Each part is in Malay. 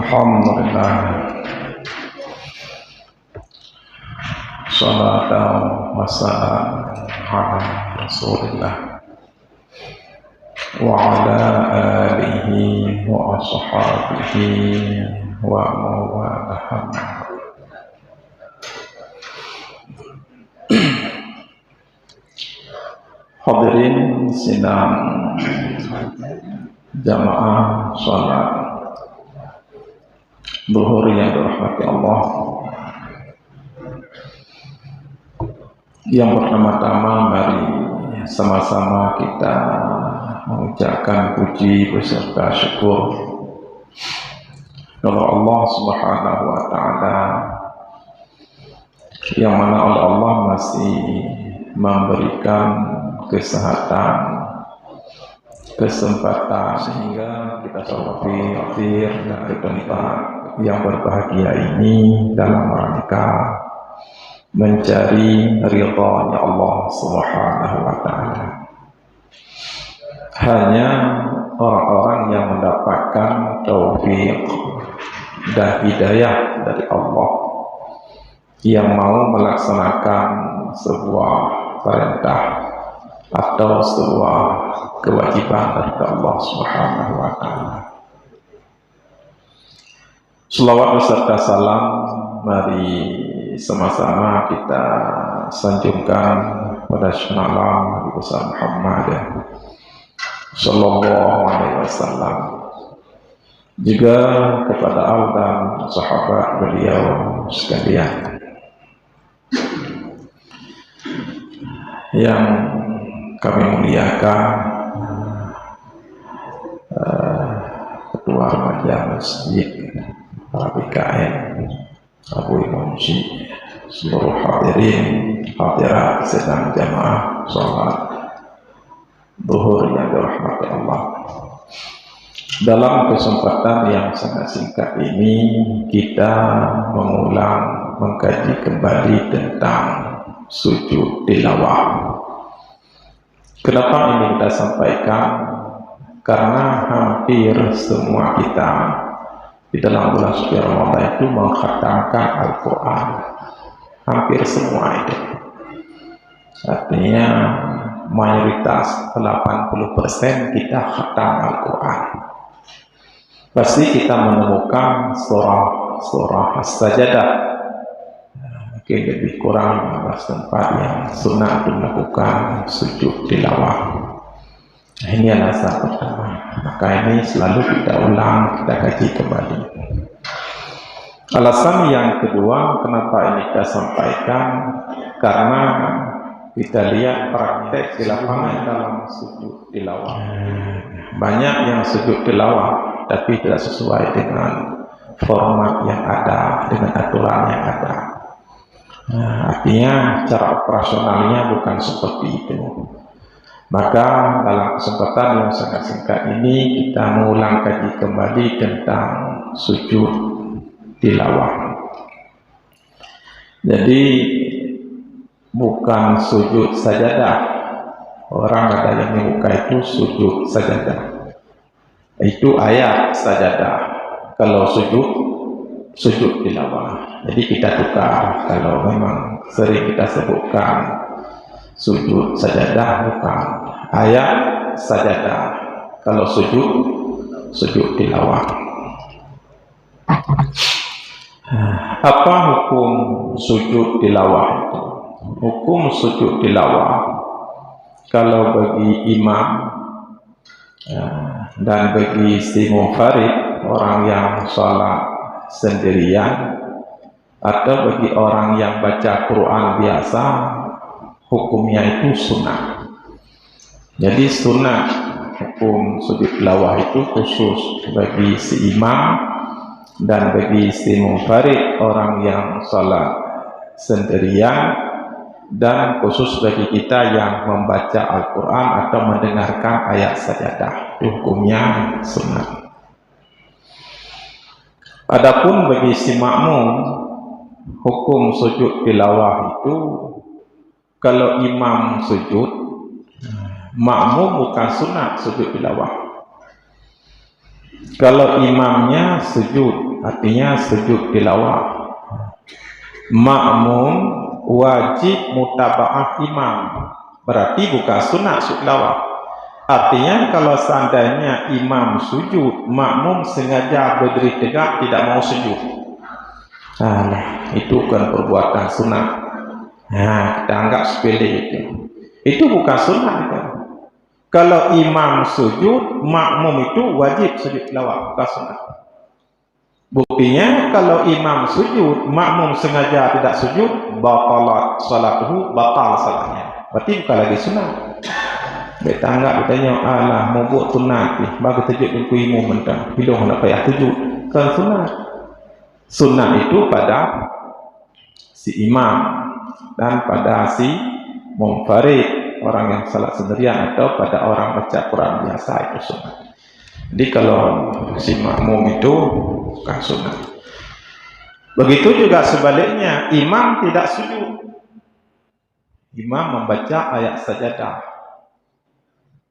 Alhamdulillah, salatan wassalam ala Rasulillah wa ala alihi wa ashabihi wa mawalah. Hadirin sidang jamaah salat Zuhur yang dirahmati Allah. Yang pertama-tama mari sama-sama kita mengucapkan puji beserta syukur kepada Allah Subhanahu wa taala, yang mana Allah masih memberikan kesehatan, kesempatan sehingga kita seperti akhir dan tempat yang berbahagia ini dalam rangka mencari ridha-Nya Allah Subhanahu wa taala. Hanya orang-orang yang mendapatkan taufik dan hidayah dari Allah yang mau melaksanakan sebuah perintah atau sebuah kewajiban dari Allah Subhanahu wa taala. Selawat beserta salam mari sama-sama kita sanjungkan pada Nabi besar Muhammad sallallahu alaihi wasallam, juga kepada al dan sahabat beliau sekalian yang kami muliakan, Ketua Majelis Masjid PKN Abu Imanji, seluruh hadirin hadirat sedang jamaah salat Zuhur yang dirahmati Allah. Dalam kesempatan yang sangat singkat ini kita mengulang mengkaji kembali tentang sujud tilawah. Kenapa ini kita sampaikan? Karena hampir semua kita di dalam bulan suci Ramadan itu mengkhatamkan Al-Quran. Hampir semua itu. Artinya mayoritas 80% kita khatam Al-Quran. Pasti kita menemukan surah As-Sajadah, mungkin lebih kurang 15 tempat yang sunnah untuk melakukan sujud tilawah. Ini alasan pertama. Maka ini selalu kita ulang, kita kaji kembali. Alasan yang kedua kenapa ini kita sampaikan, karena kita lihat praktek di lapangan dalam sujud tilawah. Banyak yang sujud tilawah tapi tidak sesuai dengan format yang ada, dengan aturan yang ada. Artinya cara operasionalnya bukan seperti itu. Maka dalam kesempatan yang sangat singkat ini kita mengulang kaji kembali tentang sujud tilawah. Jadi bukan sujud sajadah. Orang ada yang menyuka itu sujud sajadah. Itu ayat sajadah. Kalau sujud tilawah. Jadi kita tukar. Kalau memang sering kita sebutkan sujud sajadah, bukan ayat sajadah. Kalau sujud tilawah. Apa hukum sujud tilawah itu? Hukum sujud tilawah kalau bagi imam dan bagi si munfarid, orang yang sholat sendirian, atau bagi orang yang baca Quran biasa, hukumnya itu sunnah. Jadi sunnah hukum sujud tilawah itu khusus bagi si imam dan bagi si munfarid, orang yang salat sendirian, dan khusus bagi kita yang membaca Al-Quran atau mendengarkan ayat sajadah. Hukumnya sunnah. Adapun bagi si makmum, hukum sujud tilawah itu kalau imam sujud, makmum bukan sunat sujud tilawah. Kalau imamnya sujud, artinya sujud tilawah. Makmum wajib mutaba'ah imam, berarti bukan sunat sujud tilawah. Artinya kalau seandainya imam sujud, makmum sengaja berdiri tegak tidak mau sujud, itu kan perbuatan sunat. Kita anggap sepele itu bukan sunat itu. Kalau imam sujud, makmum itu wajib sujud tilawah, bukan sunat. Buktinya kalau imam sujud, makmum sengaja tidak sujud, batalat salatuhu, batal salatnya, berarti bukan lagi sunat. Kita anggap bertanya, alah mau buat sunat ni, bagi tajuk buku ilmu mentah, bila nak payah tajuk, kan sunat. Sunat itu pada si imam dan pada si munfarid, orang yang salat sendirian, atau pada orang baca Quran biasa, itu sunat. Jadi kalau si makmum itu bukan sunat. Begitu juga sebaliknya, imam tidak sujud. Imam membaca ayat sajadah,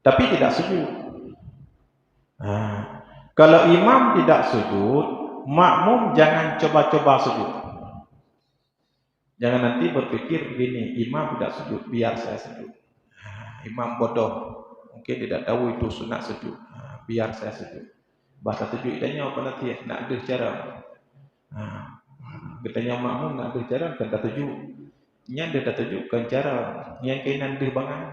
tapi tidak sujud. Kalau imam tidak sujud, makmum jangan coba-coba sujud. Jangan nanti berpikir begini, imam tidak sujud, biar saya sujud. Imam bodoh, mungkin tidak tahu itu sunat sujud. Biar saya sujud. Bahasa sujud tanya apa nanti? Nak ada cara. Bertanya makmum nak ada cara, kan tak sujud. Yang dia tak tunjukkan cara, yang kainan deh bangai.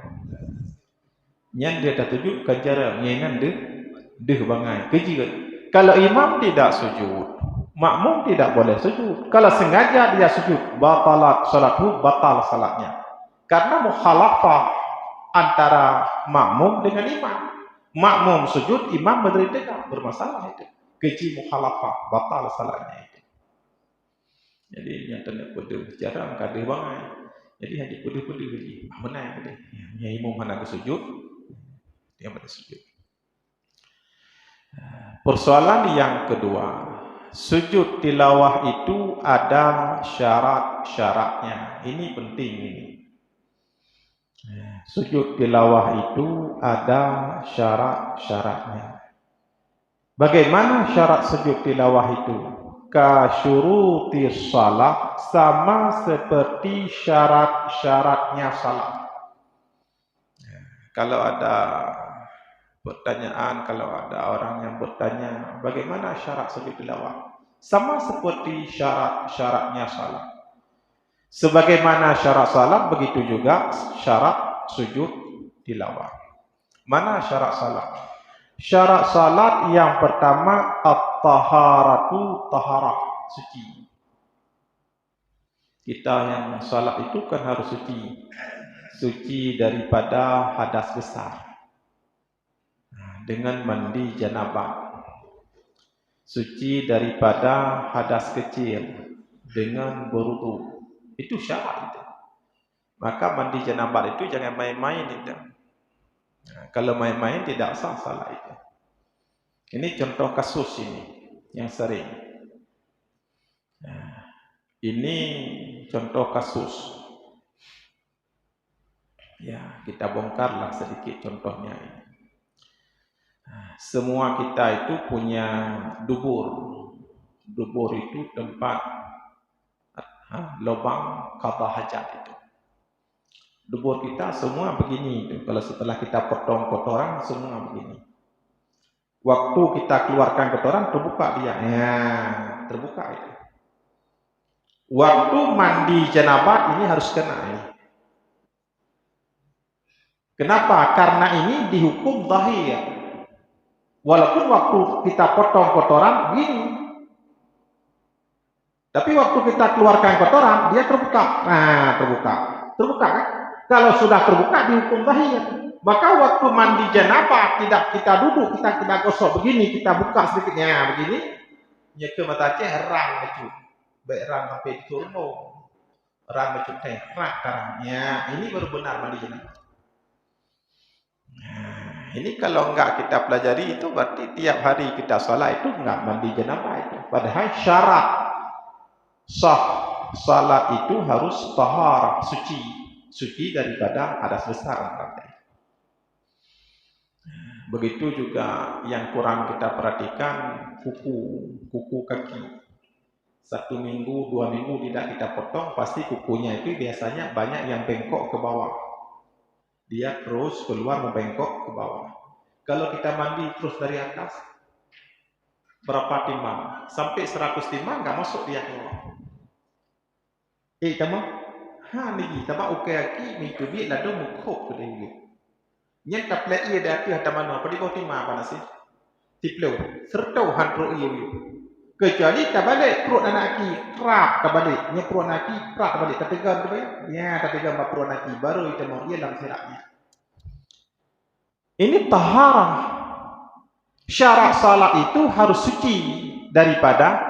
Yang dia tak tunjukkan cara, yang deh bangai. Keji kan? Kalau imam tidak sujud, makmum tidak boleh sujud. Kalau sengaja dia sujud, batalat salatuhu, batal salatnya. Karena mukhalafah antara makmum dengan imam. Makmum sujud, imam berdiri tegak, bermasalah itu. Keji mukhalafah, batal salatnya itu. Jadi yang tanda pada jarang kadeh bangai. Jadi hanya pada-pada lagi. Menang kadeh. Yang imam mana ke sujud, dia pada sujud. Persoalan yang kedua, sujud tilawah itu ada syarat-syaratnya. Ini penting ini. Sujud tilawah itu ada syarat-syaratnya. Bagaimana syarat sujud tilawah itu? Kasyuruti salat, sama seperti syarat-syaratnya salat. Kalau ada pertanyaan, kalau ada orang yang bertanya, bagaimana syarat sujud tilawah? Sama seperti syarat-syaratnya salat. Sebagaimana syarat salat, begitu juga syarat sujud tilawah. Mana syarat salat? Syarat salat yang pertama, at-taharatu, taharah, suci. Kita yang salat itu kan harus suci. Suci daripada hadas besar, dengan mandi janabah. Suci daripada hadas kecil, dengan berwudu. Itu syarat itu. Maka mandi janabah itu jangan main-main itu. Kalau main-main tidak sah salat itu. Ini contoh kasus ini yang sering. Ini contoh kasus. Ya, kita bongkarlah sedikit contohnya ini. Semua kita itu punya dubur. Dubur itu tempat lubang qada hajat itu. Dubur kita semua begini itu. Kalau setelah kita potong kotoran semua begini. Waktu kita keluarkan kotoran terbuka dia. Ya, terbuka itu. Waktu mandi janabah ini harus kena ini. Kenapa? Karena ini dihukum zahir. Walaupun waktu kita potong kotoran begini. Tapi waktu kita keluarkan kotoran dia terbuka. Terbuka. Terbuka kan? Kalau sudah terbuka dihukum zahir. Maka waktu mandi janabah tidak kita duduk, kita tidak gosok begini, kita buka sedikitnya begini. Ya ke mata ceh rang itu. Baik rang sampai turno. Rang macam teh rak karangnya. Ini baru benar mandi janabah. Ini kalau enggak kita pelajari itu berarti tiap hari kita salat itu enggak mandi janabah itu. Padahal syarat sah salat itu harus taharah, suci. Suci daripada hadas besar. Begitu juga yang kurang kita perhatikan, kuku kaki. 1 minggu, 2 minggu tidak kita potong, pasti kukunya itu biasanya banyak yang bengkok ke bawah. Dia terus keluar membengkok ke bawah. Kalau kita mandi terus dari atas, berapa timbang? Sampai 100 timbang nggak masuk dia keluar. Tama? Ni tama oke aki, ni tubi lado mukhok ke dia. Nyen taplek ia dah hati mana? Pada kau timah apa nasi? Tiplau, sertau hantro ia. Kecuali tak balik perut anak aki, kerap tak balik. Nya perut anak aki, kerap tak balik. Tak pegang tu baik. Ya, tak pegang perut anak aki. Baru kita mau ia dalam siraknya. Ini taharah. Syarat salat itu harus suci daripada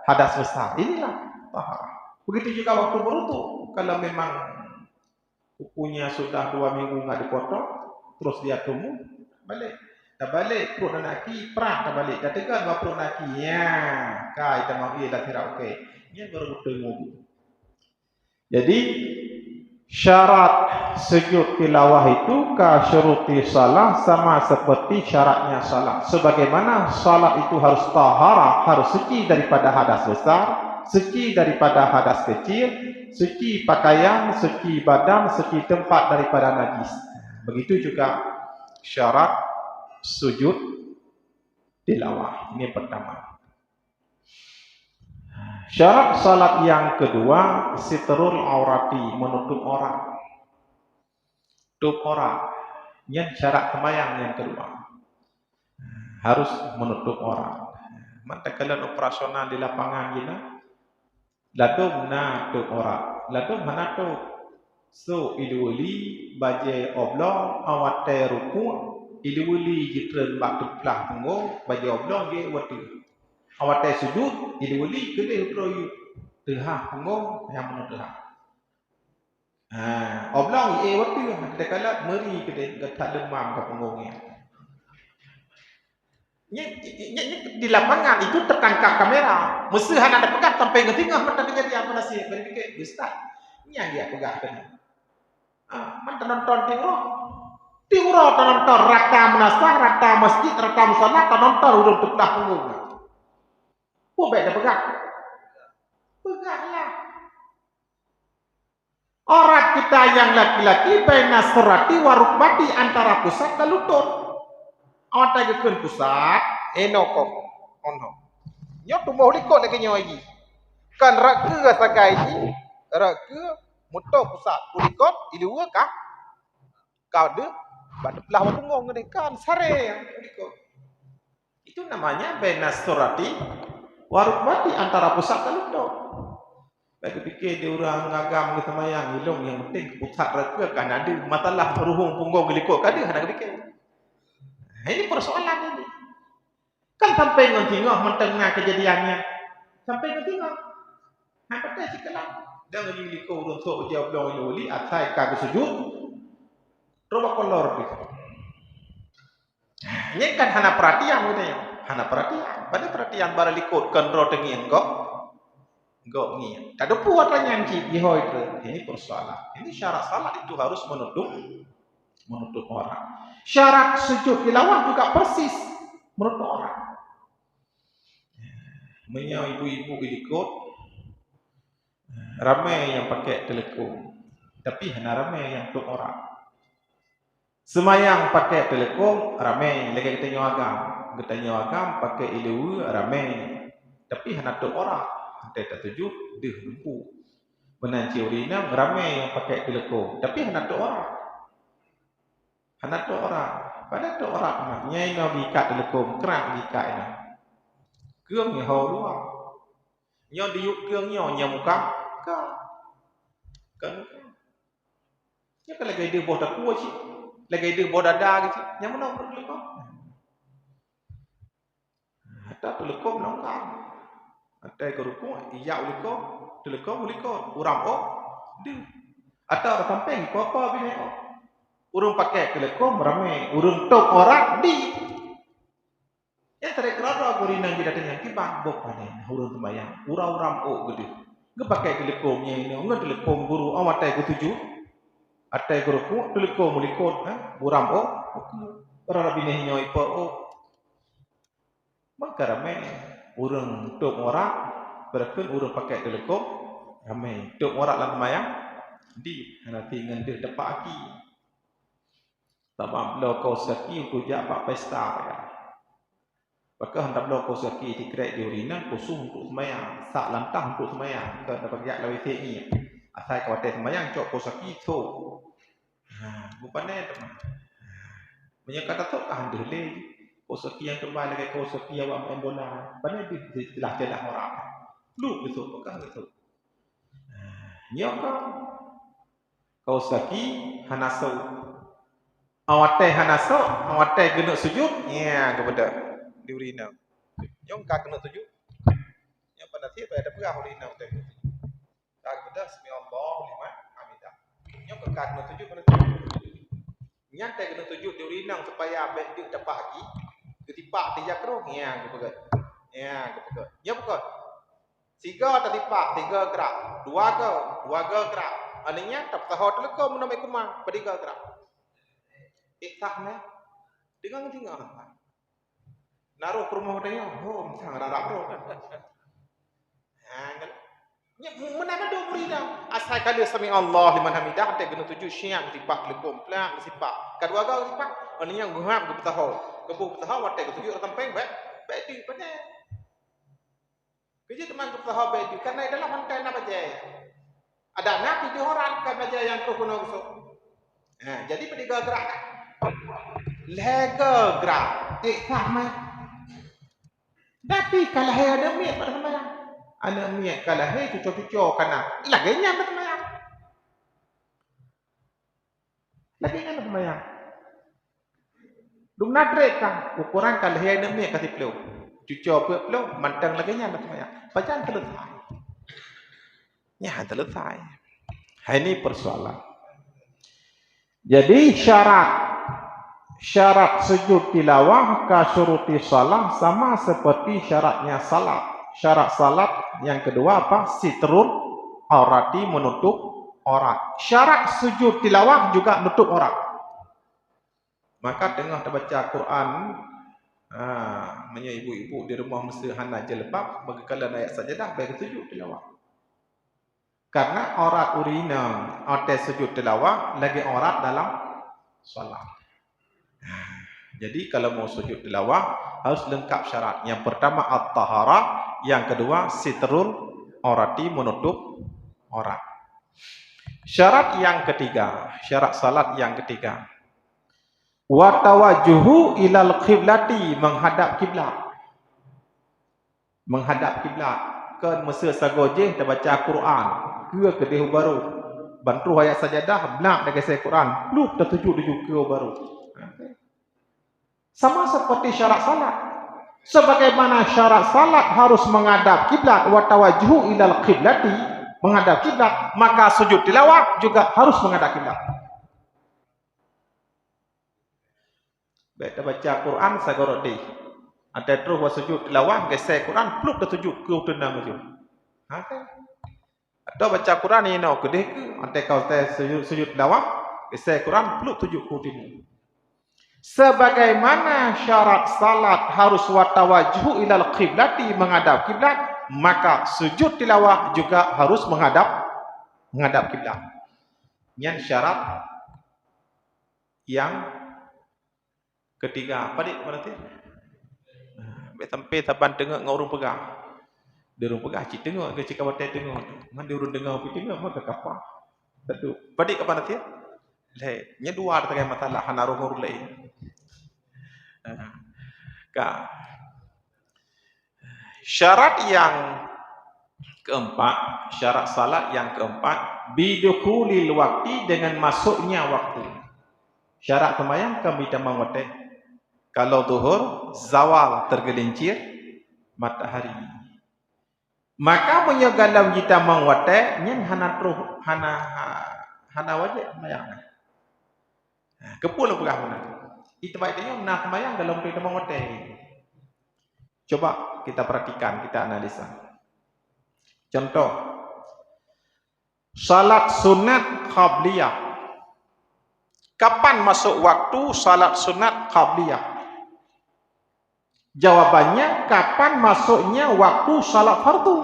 hadas besar. Inilah taharah. Begitu juga waktu berwudu. Kalau memang kukunya sudah 2 minggu nggak dipotong, terus dia tumbuh, balik. Tak balik perut anak aki, perah tak balik. Tak tekan perut anak aki. Ya, kai kita mau ia dah tidak okey. Ini baru bertemu. Jadi syarat sujud tilawah itu ka syuruti salah, sama seperti syaratnya salat. Sebagaimana salat itu harus taharah, harus suci daripada hadas besar, suci daripada hadas kecil, suci pakaian, suci badan, suci tempat daripada najis. Begitu juga syarat sujud tilawah. Ini pertama. Syarat salat yang kedua, sitrul aurati, menutup aurat. Tutup aurat. Ini syarat sembahyang yang kedua. Harus menutup aurat. Manakala operasional di lapangan gini, ladung na tutup aurat. Ladung mana tu? So iduli baje oblong awate ruku' iduli jitren batu plah tunggu baje oblong je wati. Awate sujud iduli kele utroyu tengah tunggu yang mana oblong wati kita kala meri kede tak demam ke punggungnya. Di lapangan itu tertangkap kamera. Mesti ada pegang sampai ke tengah mata dia apa nasi berpikir ustaz. Ini yang dia pegang tadi. Mata nonton Tiuro nonton rata menasah, rata masjid, rata musola, nonton urut tulah punggung. Baik dah pegang. Peganglah. Aurat kita yang laki-laki baina surati warukbati, antara pusat dan lutut. Awak tak gekun pusat, enokok ono. Nyo tu mau likot lagi nyo lagi. Kan rak ke sakai ni, rak ke motor pusat pulikot ilua kah? Kau de pada belah punggung ni kan sare yang pulikot. Itu namanya baina surati warukbati, antara pusat dan lutut. Bagi fikir dia orang ngagam ke semayang hilung yang penting pusat rak ke kan ada masalah meruhung punggung likot kan dia hendak fikir. Ini persoalan ini. Kan sampai ngengah mentengah kejadiannya. Sampai ngengah. Betul sikalah. Dan ngeli ko urun sok dia belum loli atai ka sujud. Roba kolor dia. Ini kan hana perhatian katanya. Hana perhatian. Pada perhatian bara likut kan ro tengi engkau. Engkau ni. Tak ada puat ranyan ki di hoi itu. Ini persoalan. Ini syarat salat itu harus menutup orang. Syarat sujud tilawah juga persis menutup orang. Menyau ibu-ibu ikut ramai yang pakai telekom, tapi hanya ramai yang tutup orang. Semayang pakai telekom ramai, lagi kita nyawagam pakai ilu ramai, tapi hanya tutup orang. Kita tak tujuh deh lumpuh. Menanci urina ramai yang pakai telekom, tapi hanya tutup orang. Anak tu orang, pada tu orang nyai no gikat telekom kerak gikat ini. Keung ni hau luar. Nyo diuk keung nyo muka kan. Ya kalau lagi dia boh tak kuat sih. Lagi dia boh dada gitu. Yang mana perlu telekom? Ada telekom nongkang. Ada keruku iya telekom urang dia. Atau sampai apa bini urung pakai telekom ramai, urung tok orang di. Yang tarik kerana gurina kita tanya kibang bok panen, urung sembayang, urang gede. Nggak pakai telekomnya ini, nggak telekom guru awat tay ketujuh, atai guruku telekom mulikot, urang Orang bini nyoi po maka ramai urang tok orang berkun urang pakai telekom ramai tok orang lah mayang di nanti ngendir depak aki tamam lo kau saki tu jak pak pesta ya maka hendak lo kau saki di krek di urina khusus untuk semayang sak lantang untuk semayang kita dapat jak lawi ni asal kau tes semayang cok kau saki tu bukannya teman punya kata tu kan dele kosaki yang kembali ke kosaki awak main bola pada di celah-celah orang lu betul bukan betul nyokong kosaki hanaso awate hanaso awate genuk sujud ya kepada di urina nyong ka genuk sujud yang pada tiap ada perah urina teh ka kepada sami Allah liman hamidah nyong ka genuk sujud pada nyata kena tujuk di urinang supaya abek dia dapat lagi ketipak tiga kerong ya kepegat ya kepegat ya bukan tiga tertipak tiga gerak dua gerak artinya tak tahu teleko menamai kumang tiga gerak ikhlas dengan tinggal naruh ke rumah dia sang rarap tu nya menapa do urina asal kada sami Allah liman hamidah tak kena tuju syiang tipak legom plak sipak kadua gau tipak artinya guhap ke tahu kebu tahu watak ke tuju tampeng baik di pada kerja teman ke tahu baik di karena dalam mantan apa je ada nabi di orang kan aja yang tu kuno usuk jadi pediga gerak lega gerak sama tapi kalau ada miat pada sembahyang ana miat kalah cucuk-cucuk kana laganya bersemayang laganya bersemayang dum nadrek kan ukuran kalah ana miat kasih pelu cucuk pelu mantang laganya bersemayang bacaan selesai selesai ini persoalan jadi syarat sujud tilawah ka syuruti salah sama seperti syaratnya salat. Syarat salat yang kedua apa? Sitrul aurati menutup aurat. Syarat sujud tilawah juga menutup aurat. Maka tengah terbaca Quran, punya ibu-ibu di rumah mesti hana jelebab bagi kalian ayat sajadah bagi sujud tilawah. Karena aurat urina atau sujud tilawah lagi aurat dalam salat. Jadi kalau mau sujud tilawah harus lengkap syarat. Yang pertama at-taharah, yang kedua sitrul aurati menutup aurat. Syarat yang ketiga, syarat salat yang ketiga. Wa tawajjuhu ilal qiblati, menghadap kiblat. Menghadap kiblat. Kan masa sagoje kita baca Quran, ke dehu baru. Bantu ayat sajadah, benak dengan saya Quran, lu tertuju ke baru. Sama seperti syarat salat. Sebagaimana syarat salat harus menghadap kiblat wa tawajjuhu ilal qiblati, menghadap kiblat, maka sujud tilawah juga harus menghadap kiblat. Baik baca Quran sagorodi. Ada terus wa sujud tilawah gesek Quran pluk tertuju ke utana maju. Atau baca Quran ni no kedeh ke ante kau sujud tilawah gesek Quran pluk tuju ke utana. Sebagaimana syarat salat harus watawajhu ilal qiblati, menghadap kiblat, maka sujud tilawah juga harus menghadap kiblat. Yang syarat yang ketiga. Apa dik berarti? Sampai taban tengok ngau urung pegang. Dia urung pegang cik tengok ke cik kawatai tengok. Man dia urung dengar pi tengok maka kapah. Tedu. Padik kapan nanti? Le, nya dua ada masalah hanaru ngurul lain. Syarat yang keempat, syarat salat yang keempat, bidukhulil waqti, dengan masuknya waktu. Syarat sembahyang kami tamam waktu. Kalau zuhur zawal tergelincir matahari. Maka menyegalam kita mangwate nyen hana truh hana wajib sembahyang. Kepul pegah mana? Itu baiknya nak sembahyang dalam kita mangwate. Coba kita perhatikan, kita analisa. Contoh, salat sunat qabliyah. Kapan masuk waktu salat sunat qabliyah? Jawabannya, kapan masuknya waktu salat fardu?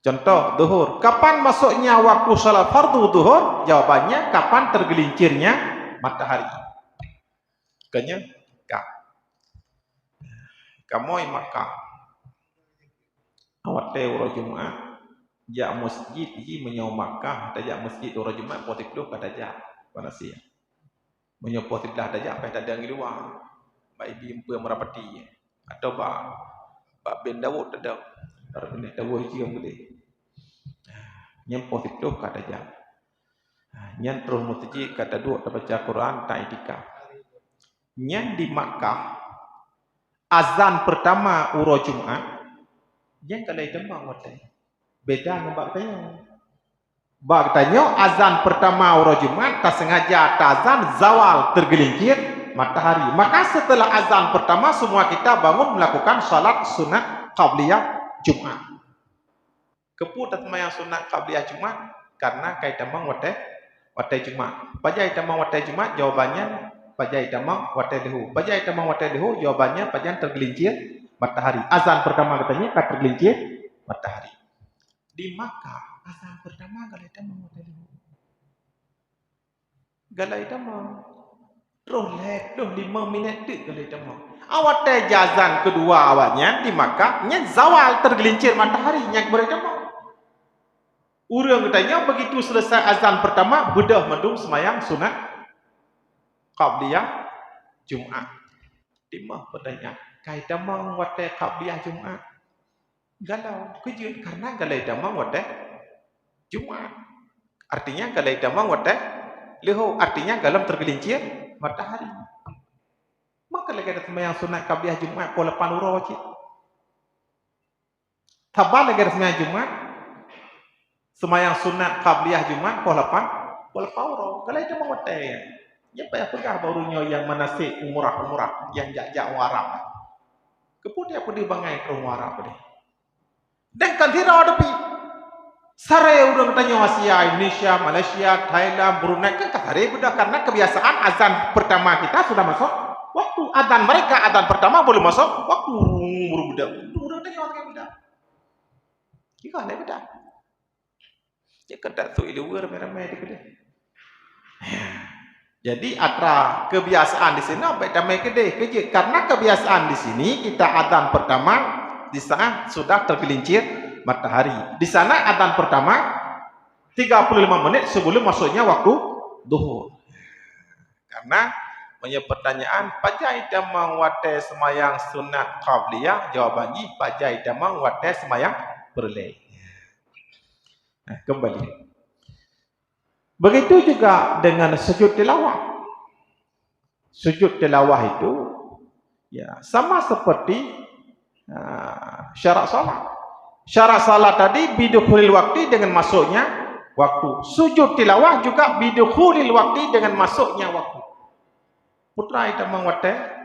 Contoh, zuhur. Kapan masuknya waktu salat fardu zuhur? Jawabannya, kapan tergelincirnya matahari. Makanya, kamu di Makkah, awak tahu Jumat, ya masjid ini menyau Makkah, tajak masjid orang Jumat, potik tu kata tajak, pada siang. Menyau potik dah tajak, apa yang ada di luar, baik bimpu yang merapati, atau bak ben Dawud ada, ada ben Dawud itu yang gede. Yang potik tu kata tajak. Yang terus masjid kata dua, baca Quran, tak itikaf. Yang di Makkah, azan pertama uro Jumat, yang kalau itu mah ngoten. Beda dengan bak tanya. Bak tanya azan pertama uro Jumat, tak sengaja tak azan zawal tergelincir matahari. Maka setelah azan pertama semua kita bangun melakukan salat sunat qabliyah Jumat. Kepu dat yang sunat qabliyah Jumat karena kaitan mang watai Jumat. Pajai tamang watai Jumat jawabannya pajai tamang watai dehu. Pajai tamang watai dehu jawabannya pajai tergelincir matahari. Azan pertama katanya kan tergelincir matahari. Di Makkah azan pertama galai tamang watai dehu. Galai tamang rolek doh 5 minit tu galai tamang. Watai azan kedua awalnya di Makkah nya zawal tergelincir matahari nya galai tamang. Urang katanya begitu selesai azan pertama bedah mendung semayang sunat qabliyah Jumat. Dimah bertanya, kai damang watai qabliyah Jumat? Galau, kejut karena galai damang watai Jumat. Artinya galai damang watai leho, artinya galam tergelincir matahari. Maka lagi ada semayang sunat qabliyah Jumat pola panuro wajib. Tabal lagi ada semayang Jumat semayang sunat qabliyah Jumat pola pauro. Galai damang watai. Ya payah pegah barunya yang manasik umrah yang jak-jak warap. Kemudian apa dia bangai ke warap dia. Dan kan tidak ada pi. Sare udah bertanya Asia, Indonesia, Malaysia, Thailand, Brunei kan sare udah karena kebiasaan azan pertama kita sudah masuk waktu. Azan mereka azan pertama boleh masuk waktu budak. Udah tanya orang budak. Iya ada budak. Ya kedak tu luar merah-merah dikede. Jadi atra kebiasaan di sini apa damai kedai kerja karena kebiasaan di sini kita adzan pertama di sana sudah tergelincir matahari. Di sana adzan pertama 35 menit sebelum masuknya waktu zuhur. Karena punya pertanyaan pajai damang wate semayang sunat qabliyah jawabannya pajai damang wate semayang berlai. Nah, kembali. Begitu juga dengan sujud tilawah. Sujud tilawah itu ya sama seperti syarat salat. Syarat salat tadi bidukhulil waktu dengan masuknya waktu. Sujud tilawah juga bidukhulil waktu dengan masuknya waktu. Putra itu mengwate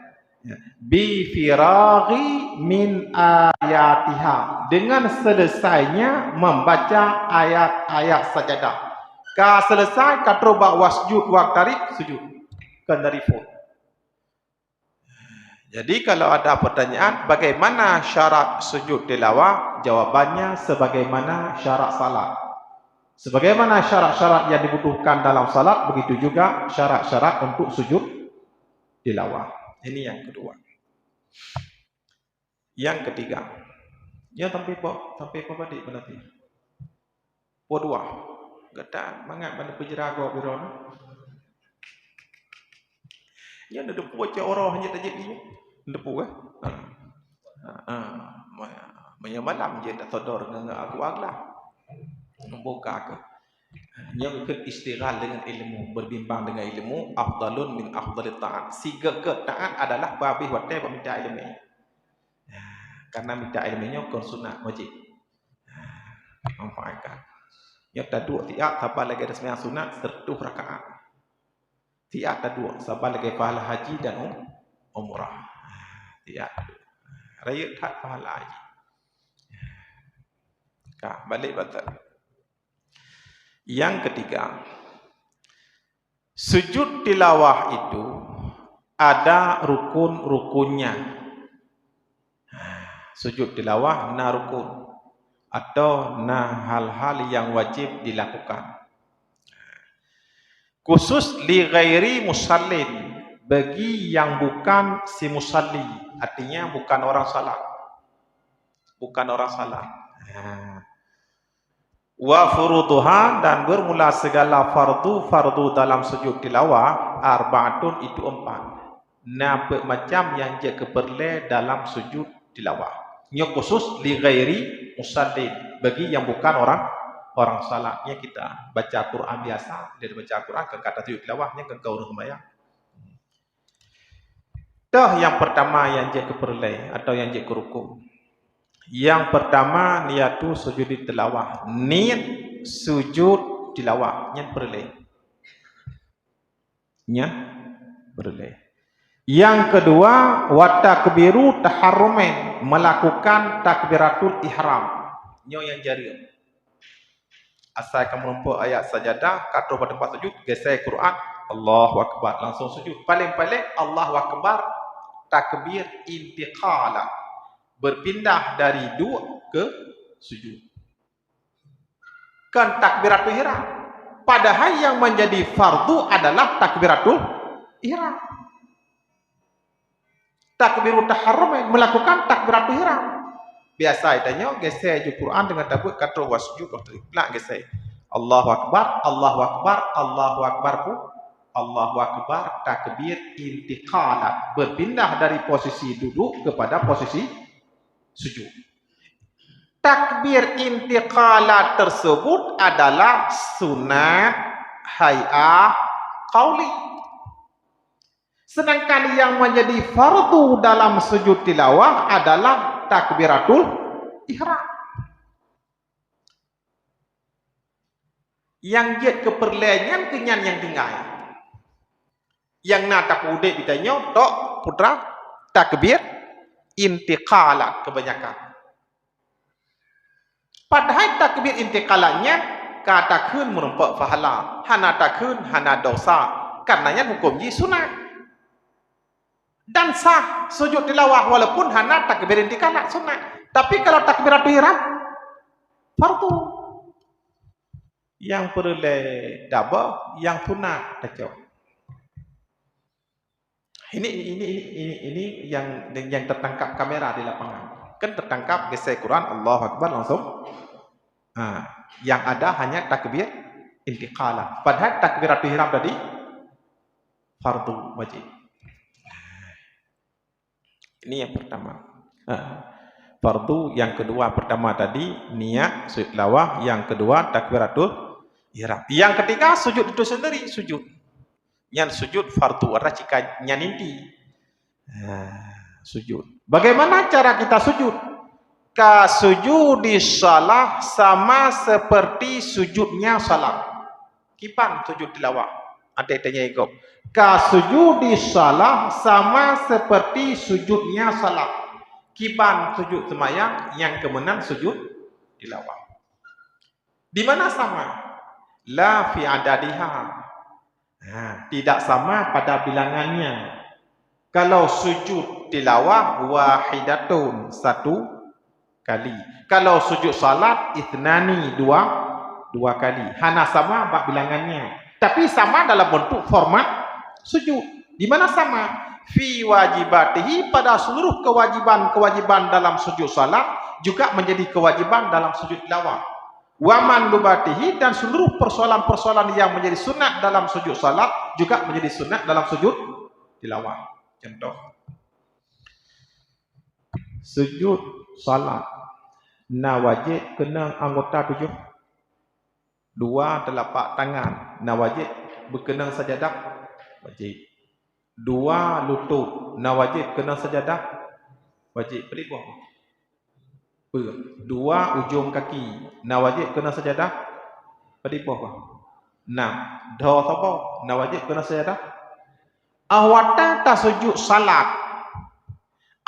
bi firaghi min ayatiha dengan selesainya membaca ayat-ayat sajadah. Ka selesai katroba wasjud waktari sujud kan dari phone. Jadi kalau ada pertanyaan bagaimana syarat sujud tilawah, jawabannya sebagaimana syarat salat. Sebagaimana syarat-syarat yang dibutuhkan dalam salat, begitu juga syarat-syarat untuk sujud tilawah. Ini yang kedua. Yang ketiga. Ya sampai apa tadi berarti? Dua. Gata mangat mana pejerago biron. Ya ada depu aja orang hanya tajik dia. Depu malam je tak sodor dengan aku aglah. Membuka ke. Yang ikut istighal dengan ilmu, berbimbang dengan ilmu, afdalun min afdalit ta'at. Siga ke ta'at adalah babih watai minta ilmu. Karena minta ilmunya kon sunat wajib. Manfaatkan. Yang taduk tiap sabar lagi ada sembahyang sunat 100 rakaat. Tiap taduk sabar lagi pahala haji dan umrah. Tiap raya tak pahala haji. Balik batal. Yang ketiga, Sujud tilawah itu ada rukun-rukunnya. Sujud tilawah na rukun atau na hal-hal yang wajib dilakukan. Khusus li ghairi musallin, bagi yang bukan si musalli, artinya bukan orang salat. Bukan orang salat. Wa furuduha, dan bermula segala fardu dalam sujud tilawah arba'atun, itu 4. Nampak macam yang je keperle dalam sujud tilawah. Nya khusus li ghairi musallin, bagi yang bukan orang salatnya. Kita baca Quran biasa, dia baca Quran ke kata sujud tilawahnya ke kau sembahyang. Dah yang pertama yang je keperle atau yang je kerukun. Yang pertama niatu sujud tilawah. Niat sujud tilawah yang perle. Nya perle. Yang kedua, wa takbiru taharrumen, melakukan takbiratul ihram. Nyo yang jari. Asal kamu nampak ayat sajadah, kata pada tempat sujud, geser Quran, Allahu Akbar, langsung sujud. Paling-paling Allahu Akbar, takbir intiqala, berpindah dari dua ke sujud. Kan takbiratul ihram. Padahal yang menjadi fardu adalah takbiratul ihram. Takbirut taharrum, melakukan takbiratul ihram. Biasa itanya geser je Quran dengan tabut kata wasjud pelak geser. Allahu Akbar, Allahu Akbar, Allahu Akbar pun Allahu Akbar, takbir intiqalat, berpindah dari posisi duduk kepada posisi sujud. Takbir intiqalat tersebut adalah sunat hay'ah qauli. Sedangkan yang menjadi fardu dalam sujud tilawah adalah takbiratul ihram. Yang je keperlengan kenyan yang tinggal. Yang nak tak udek bitanya tok putra takbir intiqalat kebanyakan. Padahal takbir intiqalatnya katakan merempak pahala, hana takun hana dosa, karenanya hukum ji sunat. Dan sah sujud tilawah walaupun hana takbir intiqalat sunat. Tapi kalau takbiratul ihram fardu. Yang perlu double, yang sunat tajam. Ini yang tertangkap kamera di lapangan. Kan tertangkap geser Quran Allahu Akbar langsung. Yang ada hanya takbir intiqalat. Padahal takbiratul ihram tadi fardu wajib. Ini yang pertama. Fardu. Yang kedua, pertama tadi niat sujud tilawah, yang kedua takbiratul ihram. Yang ketiga sujud itu sendiri sujud. Yang sujud fardu ada jika nyaninti. Sujud. Bagaimana cara kita sujud? Ka sujudi salah sama seperti sujudnya salat. Kipan sujud tilawah. Ada tanya ikut. Ka sujudi salah sama seperti sujudnya salat. Kipan sujud sembahyang, yang kemenang sujud tilawah. Di mana sama? La fi adadiha. Tidak sama pada bilangannya. Kalau sujud tilawah wahidatun, satu kali. Kalau sujud salat ithnani, dua kali. Hana sama bab bilangannya. Tapi sama dalam bentuk format sujud. Di mana sama? Fi wajibatihi, pada seluruh kewajiban dalam sujud salat juga menjadi kewajiban dalam sujud tilawah. Wa mandubatihi, dan seluruh persoalan-persoalan yang menjadi sunat dalam sujud salat juga menjadi sunat dalam sujud tilawah. Contoh. Sujud salat na wajib kena anggota 7. 2 telapak tangan na wajib berkenang sajadah wajib. 2 lutut na wajib kena sajadah wajib. Pelibah. 2 ujung kaki na wajib kena sajadah pelibah. 6 dha sapa na wajib kena sajadah. Awata ta sujud salat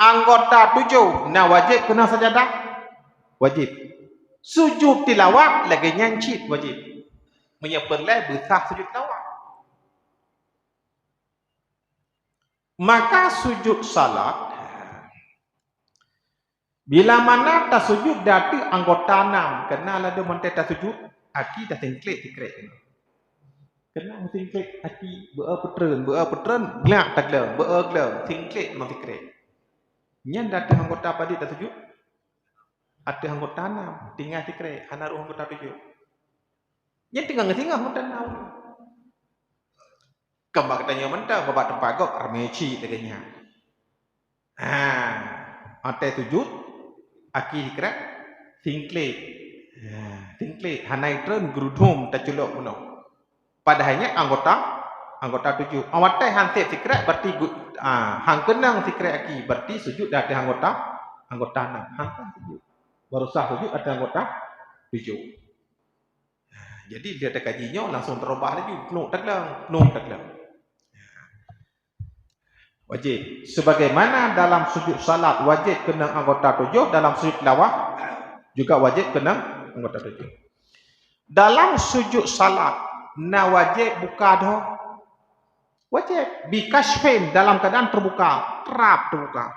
anggota 7 na wajib kena sajadah wajib. Sujud tilawah lagi nyancit wajib. Menyeperlai besar sujud tilawah. Maka sujud salat bila mana tak sujud dati anggota 6 kena ada monte tak sujud aki dah tingklet kena tingklet aki berpetren gelak tak gelak bergelak tingklet memang tingklet nyen dati anggota pada tak sujud ada anggota 6 tinggal tingklet hanaru anggota 7 nyen tinggal anggota 6 kembang katanya mentah bapak tempat kok armeci deganya ate sujud aki dikira tingklet hanai tren gerudum tak culok puno padahalnya anggota 7 awate hansip dikira berarti hang kenang dikira aki berarti sujud dari anggota 6 hang sujud baru sah sujud ada anggota 7 jadi dia ada kajinya langsung terubah lagi penuh taklang wajib sebagaimana dalam sujud salat wajib kena anggota 7 dalam sujud tilawah juga wajib kena anggota 7 dalam sujud salat wajib buka dah wajib bikashfin dalam keadaan terbuka terbuka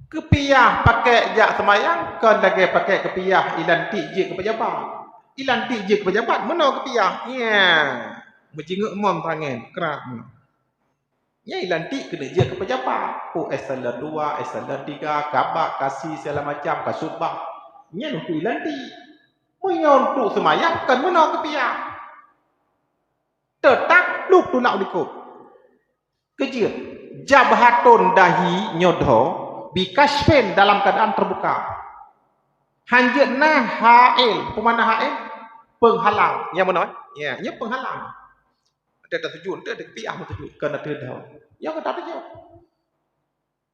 kepiyah pakai jak semayang kan lagi pakai kepiyah ilantik je ke pejabat mana kepiyah berjenguk umum tangan kerap ya ilantik kena je ke pejabat esalan 2 esalan 3 kabak kasih segala macam kasubah nya untuk ilantik untuk semayang kan mana kepiyah tetap lu tulak likut kecil jabhatun dahi nyodho bikashfin dalam keadaan terbuka hanjatna ha'il pemana ha'il penghalang yang mana ya nya penghalang ada sujud ada kepiyah sujud kena terdah ya kata tu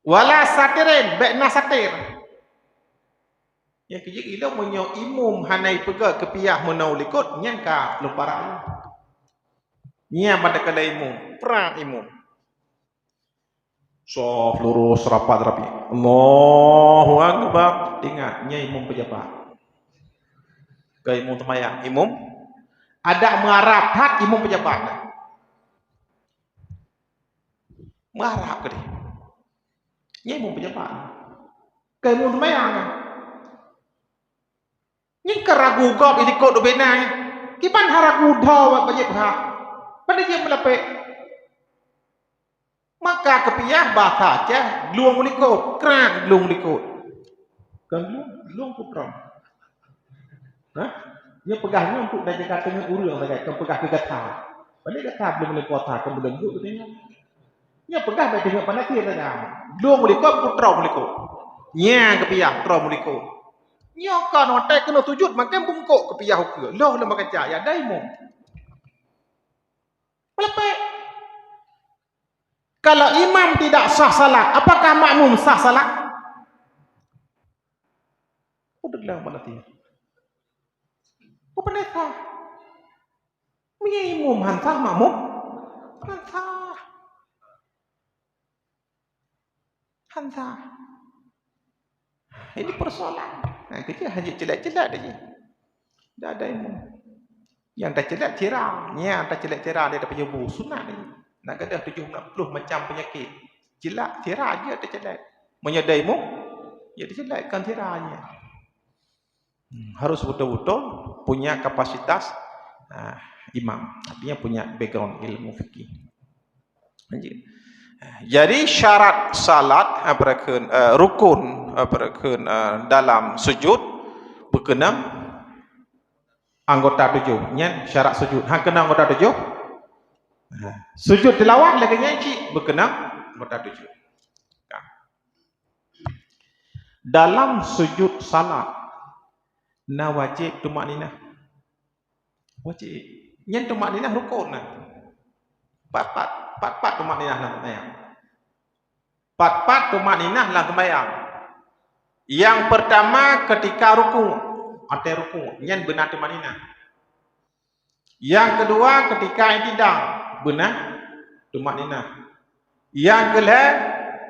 wala satirin baikna satir yang kerja gila menyo imum hanai pega kepiyah menau likut nyen ka lumpara nya pada kada imum perang imum soft lurus rapi Allahu akbar ingat nya imum pejabat ke imum temayang imum ada mengarap hak imum pejabat mengarap ke dia nya imum pejabat ke imum temayang nya keragu gob ilikot do benai kipan haragu daw bajib ha pada dia melapik maka kepiyah bahasa je luang likut kerak luang likut kan luang putra dia pegahnya untuk dah jaga tengah urang bagai kan pegah ke getah pada getah belum boleh puasa kan belum duduk katanya dia pegah bagai tengah panasir saja luang likut putra likut nya kepiyah putra likut nya kan otak kena sujud makan bungkuk kepiyah ke loh lemah kaca ya daimu melepek kalau imam tidak sah salat apakah makmum sah salat udah bilang mana dia pendeta imam hansah makmum hansah ini persoalan kerja hanya celak-celak aja dah ada imam yang tak celak cerah yang tak celak cerah dia dapat jebu sunat dia nak kata 70 macam penyakit celak cerah aja tak celak menyedai imam ya dicelakkan cerahnya harus betul-betul punya kapasitas imam artinya punya background ilmu fikih jadi syarat salat rukun dalam sujud berkenam anggota 7 nya syarat sujud hang kena anggota 7 sujud tilawah lagi nyanyi berkenam anggota 7 dalam sujud salat wajib tumakninah wajib nyen tumakninah rukun pat tumakninah dalam sembahyang pat tumakninah dalam sembahyang yang pertama ketika ruku atau ruku nyen benar tumakninah yang kedua ketika i'tidal benar tumakninah yang kedua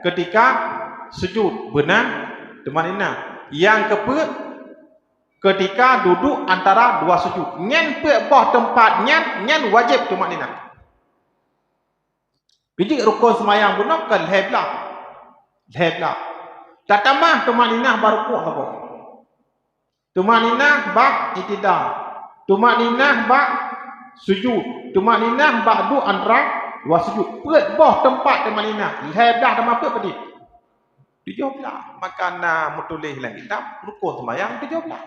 ketika sujud benar tumakninah yang keempat ketika duduk antara dua sujud nyen pe boh tempat nyen wajib tumakninah Bijik rukun semayang guna kan leblah. Leblah. Tak tambah tumaninah baru kuat apa? Tumaninah ba itidal. Tumaninah ba sujud. Tumaninah ba du antara wa sujud. Peut boh tempat tumaninah. Leblah dah apa pedih. Dijawablah. Maka nak menulis dalam kitab rukun semayang dijawablah.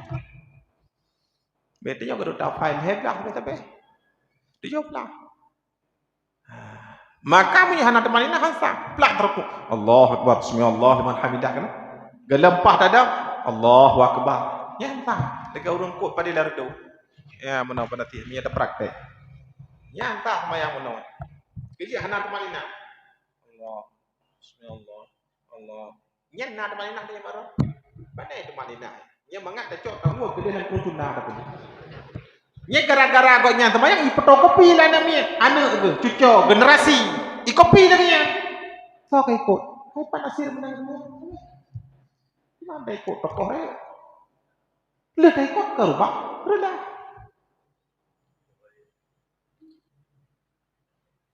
Betulnya kalau tak file leblah betul. Dijawablah. Maka punya anak teman ini hansa plak terukuk Allahu Akbar bismillah liman hamidah kan gelempah dadah Allahu Akbar ya entah lega urang kut pada lar tu ya menau pada ti ni ada praktek ya entah semayang menau kili anak teman ini Allah bismillah Allah nya anak teman ini dia marah pada teman ini nya mangat dah cok tahu ke dalam kuntuna dah tu nya gara-gara agaknya temayang fotokopi lah namanya anak ke cucu generasi ikopi dah dia so kau ikut hai panasir menang dia mana ikut tokoh dia le dah ikut ke rumah redah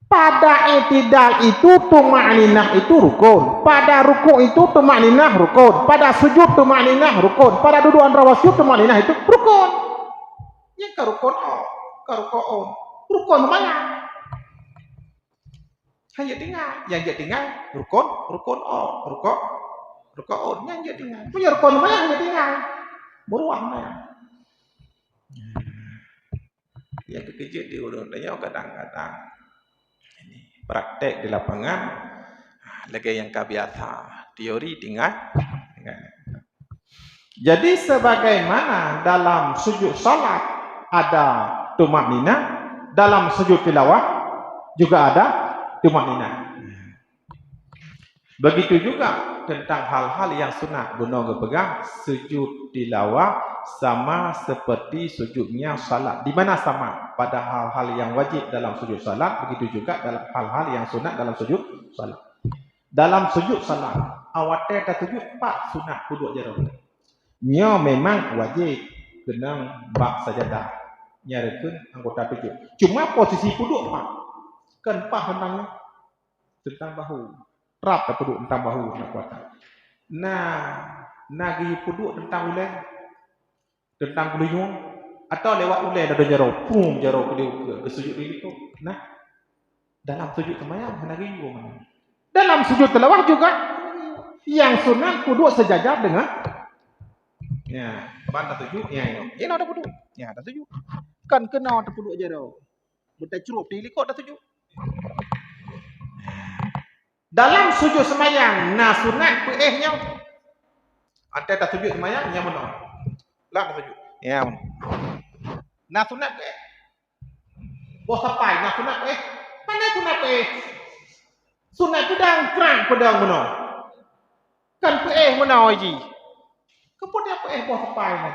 pada i'tidal itu tumaninah itu rukun pada rukuk itu tumaninah rukun pada sujud tumaninah rukun pada duduk antara wasyud tumaninah itu rukun yang karukon rukun mana hanya tinggal yang jadi tinggal rukun yang jadi tinggal punya rukun mana hanya tinggal beruang mana yang kekejut di urutnya kadang-kadang ini praktek di lapangan lagi yang kebiasa teori tinggal. Jadi sebagaimana dalam sujud salat ada tumaninah, dalam sujud tilawah juga ada tumaninah. Begitu juga tentang hal-hal yang sunat guna pegang sujud tilawah sama seperti sujudnya salat. Di mana sama? Pada hal-hal yang wajib dalam sujud salat, begitu juga dalam hal-hal yang sunat dalam sujud salat. Dalam sujud salat, awak tak sujud 4 sunat puduk jero. Nya memang wajib kena bak sajadah. Nyarikan anggota tujuh. Cuma posisi puduk pak. Kan pak tentang bahu. Rap tak puduk tentang bahu nak kuatan. Nah, nagi puduk tentang uleng. Tentang kuliyung. Atau lewat uleng ada jaro. Pum jaro ke sujud ini tu. Nah, dalam sujud semayang nagi mana? Dalam sujud tilawah juga yang sunat puduk sejajar dengan ya, bantah tujuh ya ini. Ini ada puduk. Ya, ada tujuh. Kan kena ada puduk jaro. Betai cerup di likot ada tujuh. Dalam sujud semayang, nah sunat peehnya. Ada tak sujud semayang yang mana? Lah sujud. Ya. Nah sunat peeh. Bos sapai nah sunat peeh. Mana sunat peeh? Sunat pedang perang pedang mana? Kan peeh mana aji? Kemudian peeh bos sapai ni.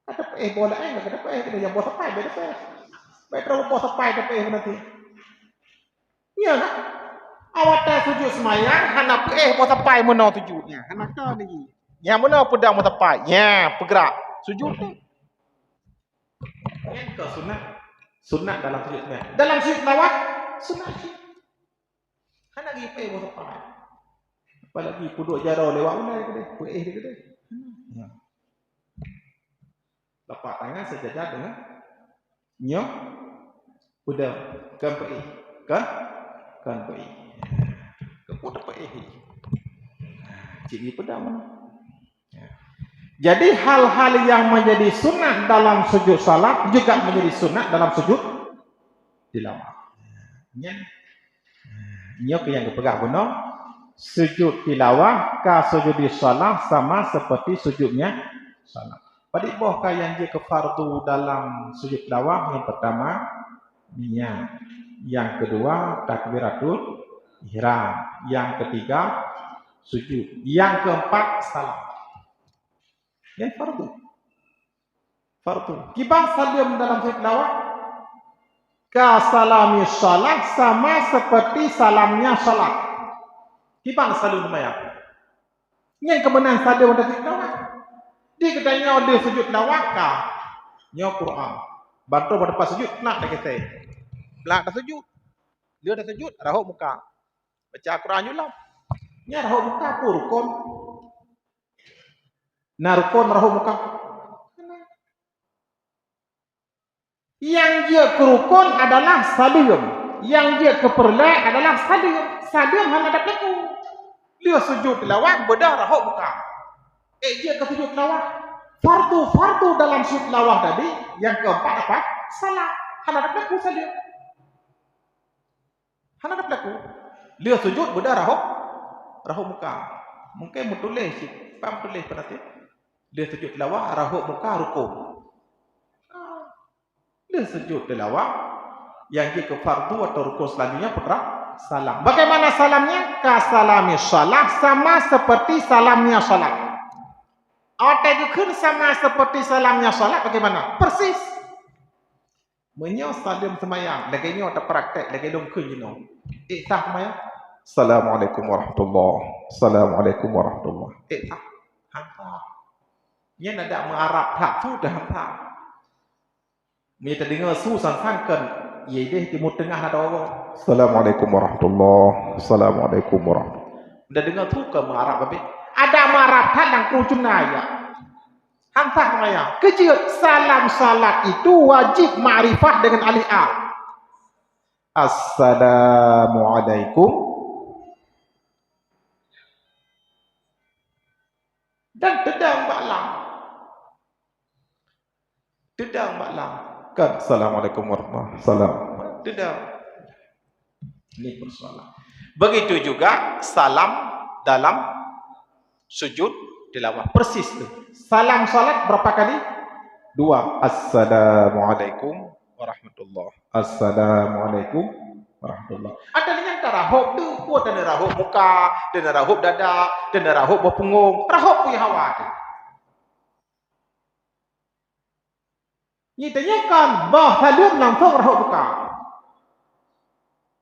Kata peeh bola kata peeh kena yang bos sapai beda peeh. Baik terlalu bos sapai kata peeh nanti. Ya kan? Awak tak sujud semayang, hana peeh bos sapai mana sujudnya. Hana kau ni. Yang mana pedang bos sapai? Ya, bergerak. Sujud tu. Yang ke sunat? Sunat dalam sujud semayang. Dalam sujud lawat, sunat. Hana lagi peeh bos sapai. Apalagi puduk jaro lewat ulai ke dia. Peeh dia ke dia. Ya. Lepas tangan sejajar dengan nyok udah kan peih kan peih kemudian peih jadi pedang mana jadi hal-hal yang menjadi sunat dalam sujud salat juga menjadi sunat dalam sujud tilawah nyok yang dipegang benar sujud tilawah ka sujud di salat sama seperti sujudnya salat. Pada bohkah yang dia ke fardu dalam sujud tilawah yang pertama niat, yang kedua takbiratul ihram, yang ketiga sujud, yang keempat salam. Yang fardu. Kibang salam dalam sujud tilawah ka salami salat sama seperti salamnya salat. Kibang salam semayang. Yang kemenang salam dalam sujud tilawah. Dia katanya ada sujud tilawah nya Quran. Bantu pada pas sujud nak dah kata. Nak dah sujud. Dia dah sujud, rahuk muka. Baca Quran juga. Nya rahuk muka pun rukun. Nah rukun rahuk muka. Yang dia kerukun adalah salim. Yang dia keperlai adalah salim. Salim hanya ada pelaku. Dia sujud tilawah bedah rahuk muka. Dia ke sujud tilawah. Fardu dalam sujud tilawah tadi yang keempat apa? Salah. Hanya ada pelaku salim. Hanya ada pelaku. Dia sujud bedah rahuk muka. Mungkin mutulis sih. Paham tulis berarti. Dia sujud tilawah rahuk muka rukun. Dia sujud tilawah yang dia ke fardu atau rukun selanjutnya putra salam. Bagaimana salamnya? Kasalami salah, sama seperti salamnya salat. Otak sama seperti salamnya salat bagaimana? Persis. Menyo salam semayang, lagi ni otak praktek, lagi dong kun jino. Sah semayang. Assalamualaikum warahmatullahi. Assalamualaikum warahmatullahi. Sah. Hampa. Nya nada mengarab tak tu dah hampa. Minta dengar su sankan ye deh timur tengah ada orang. Assalamualaikum warahmatullahi. Assalamualaikum warahmatullahi. Dah dengar tu ke mengarab habis. Ada marab tak yang kurjun ayat. Hampa maya. Kecil salam salat itu wajib ma'rifah dengan alif a. Assalamualaikum. Dan tedang baklang. Tedang baklang. Kan assalamualaikum warahmatullahi wabarakatuh. Tidak. Ini persoalan. Begitu juga salam dalam sujud tilawah. Persis tu. Salam salat berapa kali? 2. Assalamualaikum warahmatullahi. Assalamualaikum warahmatullahi. Ada yang tarahub tu, buat ada rahub muka, ada rahub dada, ada rahub bawah punggung, rahub punya hawa tu. Ni tanyakan bah salim langsung rahuk buka.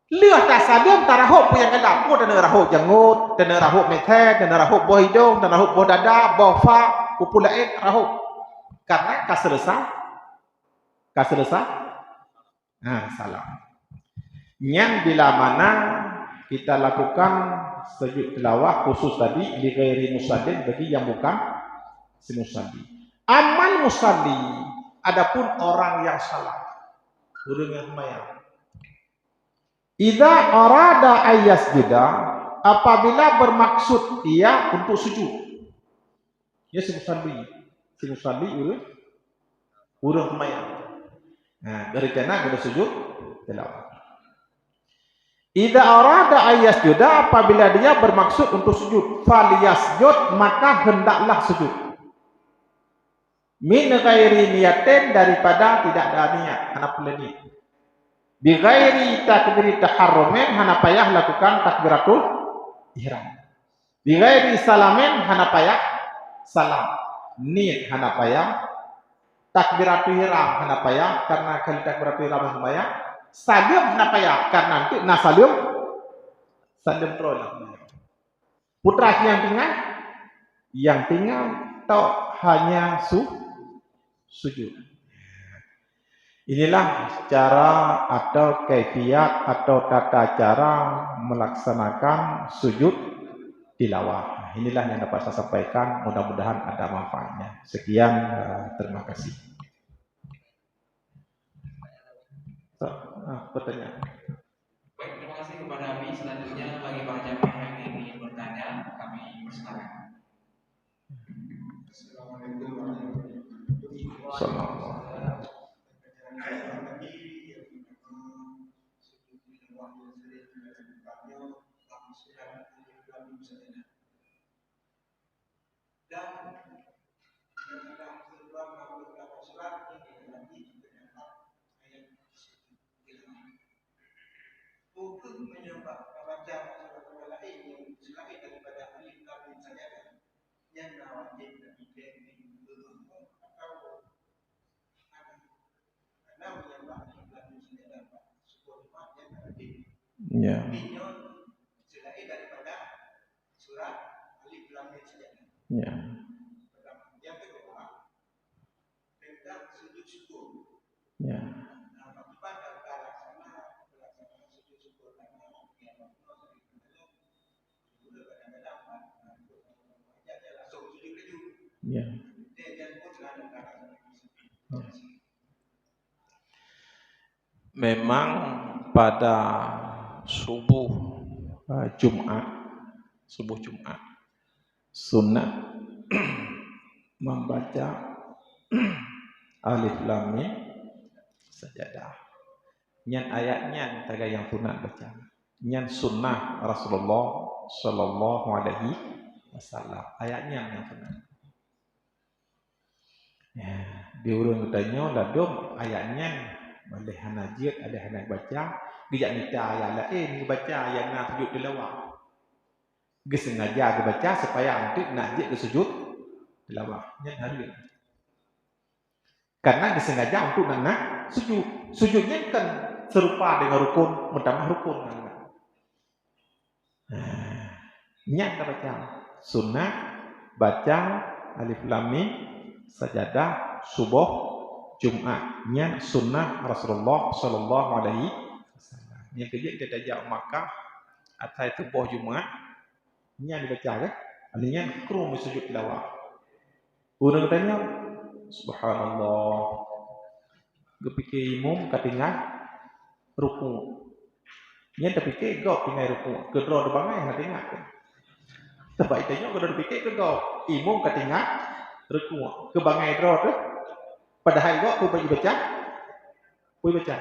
Lihat tak salim tak rahuk pun yang kedap. Pun ada rahuk janggut, ada rahuk methet, ada rahuk bawah hidung, ada rahuk bawah dada, bawah fa, pupu lain rahuk. Karena kaselesai. Salam. Yang bila mana kita lakukan sujud tilawah khusus tadi li ghairi musallin bagi yang bukan si musalli. Amal musalli adapun orang yang salah, orang yang sembahyang. Idza arada ayyasjuda, apabila bermaksud dia untuk sujud. Dia si musalli orang sembahyang. Nah, dari kana kita sujud tilawah. Idza arada ayyasjuda, apabila dia bermaksud untuk sujud, falyasjud, maka hendaklah sujud. Min ghairi niyatin, daripada tidak ada niat, hana pula niat. Bi ghairi takbir taharrumin, hana payah lakukan takbiratul ihram. Bi ghairi salamin, hana payah salam. Niat hana payah, takbiratul ihram hana payah, karena kali takbiratul ihram sembahyang. Salim hana payah, karena nanti nasalim teroleh. Putra yang tinggal atau hanya sujud. Inilah cara atau kaifiat atau tata cara melaksanakan sujud tilawah. Inilah yang dapat saya sampaikan, mudah-mudahan ada manfaatnya. Sekian, terima kasih. Pertanyaan. Baik, terima kasih kepada Abi. Selanjutnya bagi para jamaah yang ingin bertanya, kami persilakan. Assalamualaikum warahmatullahi wabarakatuh. Untuk menyembah baca surat lain yang selain daripada alif lam mim saja yang wajib dan identik atau karena menyembah alif lam mim saja dapat sebuah makna yang wajib. Ya. Selain daripada surat alif lam mim saja. Ya. Yang kedua tentang sujud syukur. Ya. Ya. Dan putra dan kakak. Memang pada subuh Jumat Sunat membaca Alif Lam Mim sajadah. Nyan ayatnya taga yang sunat baca. Nyan sunnah Rasulullah sallallahu alaihi wasallam. Ayatnya yang sunat. Ya, diurung tanya ladum ayatnya boleh hanajir ada hanak baca. Dia minta ayat lain baca ayat nak sujud tilawah. Dia sengaja dia baca supaya nanti nak dia sujud tilawah. Nyan hari. Karena disengaja untuk nak sujud. Sujudnya kan serupa dengan rukun, menambah rukun. Nyak baca sunnah, baca Alif Lam Mim, sajadah, subuh, Jumat. Nyak sunnah Rasulullah sallallahu alaihi wasallam. Yang kedua kita tajak Makkah atas subuh Jumat. Nyak dibaca kan? Artinya krum sujud tilawah. Orang tanya, subhanallah. Gepikir imam katingan ruku. Nya terfikir gop tinggal ruku. Kedua bangai nak tengok. Sebab tanya kedua fikir ke gop. Imam katingan ruku. Ke bangai draw tu. Padahal gop ku pergi baca. Ku baca.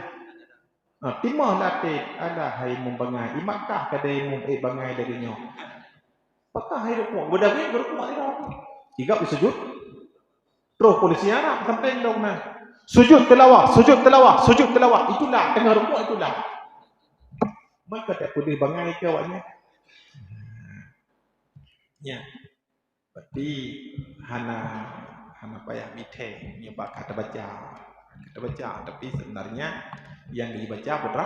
Timah latih ada hai imam bangai. Imakkah kada imam bangai darinya. Apakah hai ruku? Berdari ruku tidak. Tiga sujud. Terus polisi Arab sampai dong nah. Sujud tilawah, sujud tilawah, sujud tilawah. Itulah tengah rukuk itulah. Maka tak boleh bangai ke awaknya. Ya. Berarti hana payah mithe nyebab kata baca. Kata baca tapi sebenarnya yang dibaca berapa?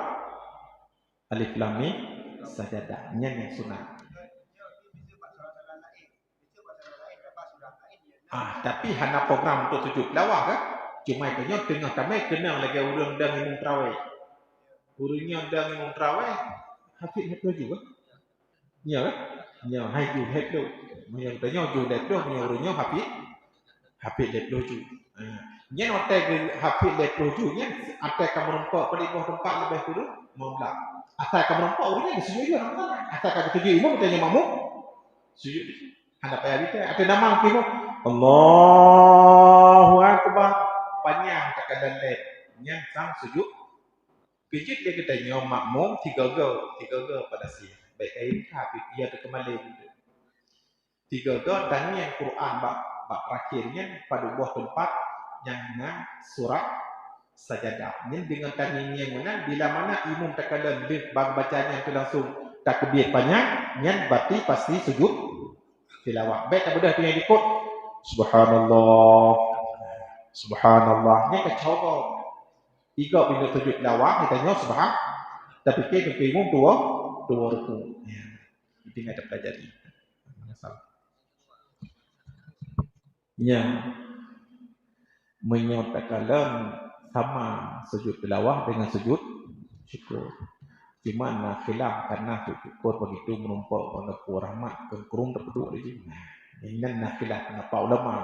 Alif Lam Mim sajadah yang sunat. Tapi hana program untuk sujud tilawah kan? Cuma itu tengah kami kena lagi urang dan imam tarawih. Urangnya dan imam tarawih hafid itu juga. Ya kan? Ya hai ju het do. Yang tanya ju det do punya urangnya hafid det do ju. Nya ote hafid det do ju nya ate kamu nampak pelibah tempat lebih dulu mau belak. Asal kamu nampak urangnya sujud juga nampak. Asal kamu sujud imam tanya makmum sujud. Hana payah kita ada nama kita Allahu Akbar. Panjang terkadang nya sang sujud kejut dia kita nyom makmum tiga go pada siang baik air habis dia tu kembali tiga go dan yang Quran bab terakhirnya pada buah tempat yang dengan surat sajadah ni dengan tanya yang mana bila mana imam terkadang bab bacanya itu langsung takbir panjang nya berarti pasti sujud tilawah baik kemudian tu yang ikut subhanallah Subhanallahnya kecokok. Tiga bila sujud tilawah kita nyok subhan. Tapi ke imam dua ruku. Ya. Itu enggak pelajari. Masalah. Ya. Menyatakan sama sujud tilawah dengan sujud syukur. Cuma nak khilaf karena syukur begitu menumpuk pada rahmat ke kurung terpeduk lagi. Ini nak khilaf kenapa ulama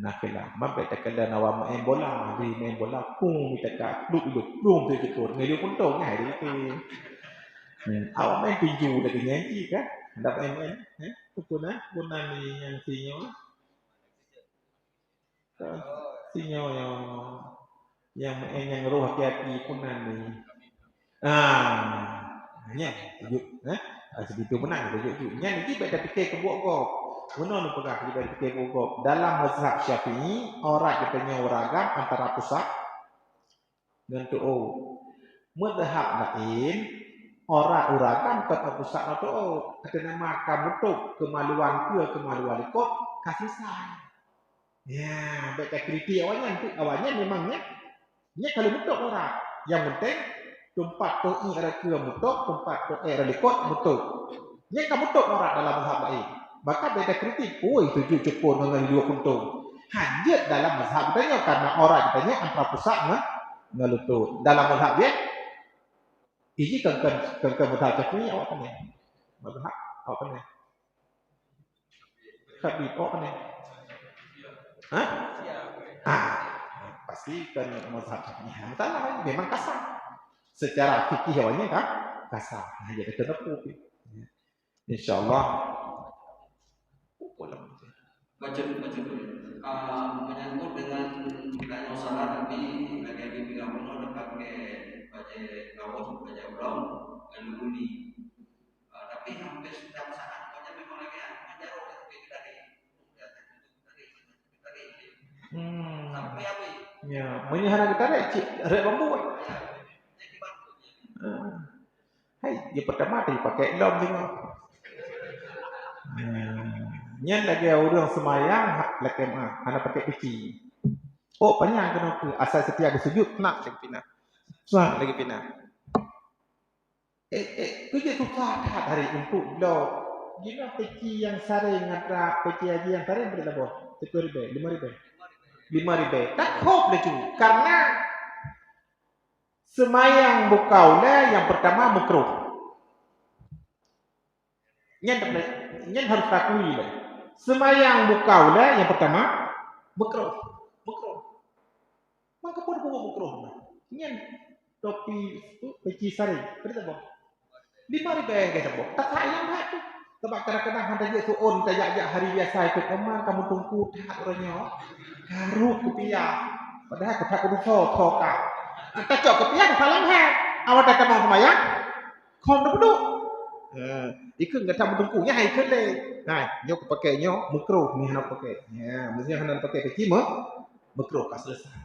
nafilah mampai takkan awak main bola di main bola pung kita duduk tu cukur ngeli untung hari itu awak main tinju lagi nyanyi kan dapat main puna ni yang sinyo yang main yang roh hati puna ni nya tujuk segitu benar tujuk nya ni baik fikir ke buat kau Benar ni pegah kita fikir pokok. Dalam mazhab Syafi'i, orang katanya waragam antara pusat dan tu'u. Mazhab lain, orang uragam kata pusat atau tu'u. Kata nama kamutuk, kemaluan ikut, kasih sayang. Ya, baca kritik awalnya memangnya, kalau mutuk orang. Yang penting, tempat tu'i ada ke mutuk, tempat tu'i ada ikut, mutuk. Ini kamutuk orang dalam mazhab lain. Maka beda kritik, itu cukup dengan dua kuntung. Hanya dalam mazhab tanya karena orang tanya antara pusat ngelutut. Dalam mazhab dia, ini kan mazhab Syafi'i awak kena. Mazhab awak kena. Habib awak kena. Hah? Pasti kan mazhabnya. Entahlah, memang kasar. Secara fikih awalnya kan kasar. Nah, jadi kena pupil. Insyaallah. Menyangkut dengan tanya salah tapi lagi bilang pun ada pakai baca kawan baca ulang dan luni. Tapi hampir setiap saat banyak memang lagi ada orang yang dari sampai apa? Ya, menyahara kita rek bambu. Hai, dia pertama dia pakai lom tengok. Nyen lagi orang semayang lagi ana pakai peci. Oh, panjang kena ke asal setia ke sujud nak lagi pindah. Suah lagi pindah. Kerja tu sangat hari untuk lo. Gila peci yang saring ada peci haji yang saring berapa boh? 10,000, 5,000. 5,000. Tak kop laju karena semayang bukaulah yang pertama makruh. Nyen harus takui lah. Semayang bukaulah yang pertama makruh. Maka pun makruh. Nyen topi peci saring berapa boh? 5,000 guys boh. Tak sayang hak tu. Sebab kadang-kadang hendak je suun tajak-jak hari biasa ikut omang kamu tunggu tak orangnya. Karut kepiah. Padahal ketak kudu thok. Tak cok kepiah salam hak. Awak tak mau semayang? Kom duduk. Ikut enggak tahu tungkunya hai ikut le. Nah, nyok pakai nyok makruh ni hendak pakai. Ya, mesti hendak pakai peci makruh pas selesai.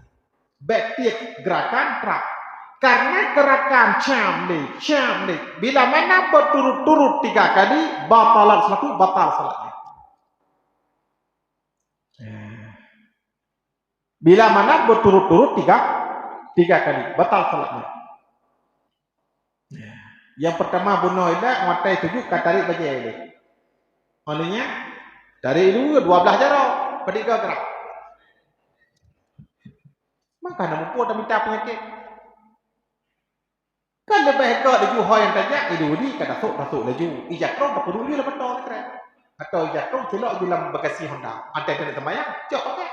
Back tiap gerakan trap. Karena gerakan cam ni bila mana berturut-turut 3 kali batal salatnya. Bila mana berturut-turut 3 kali batal salatnya. Yang pertama bunuh ida matai 7 katarik bajai ini. Maknanya dari itu 12 jarak pada gerak. Maka nak mampu dah minta penyakit. Kan lebih ke laju hoi yang tajak itu di kata rasuk laju ijakro tak perlu dia lepas tol keren atau ijakro celok dalam bagasi Honda antai kena temayang cok pakai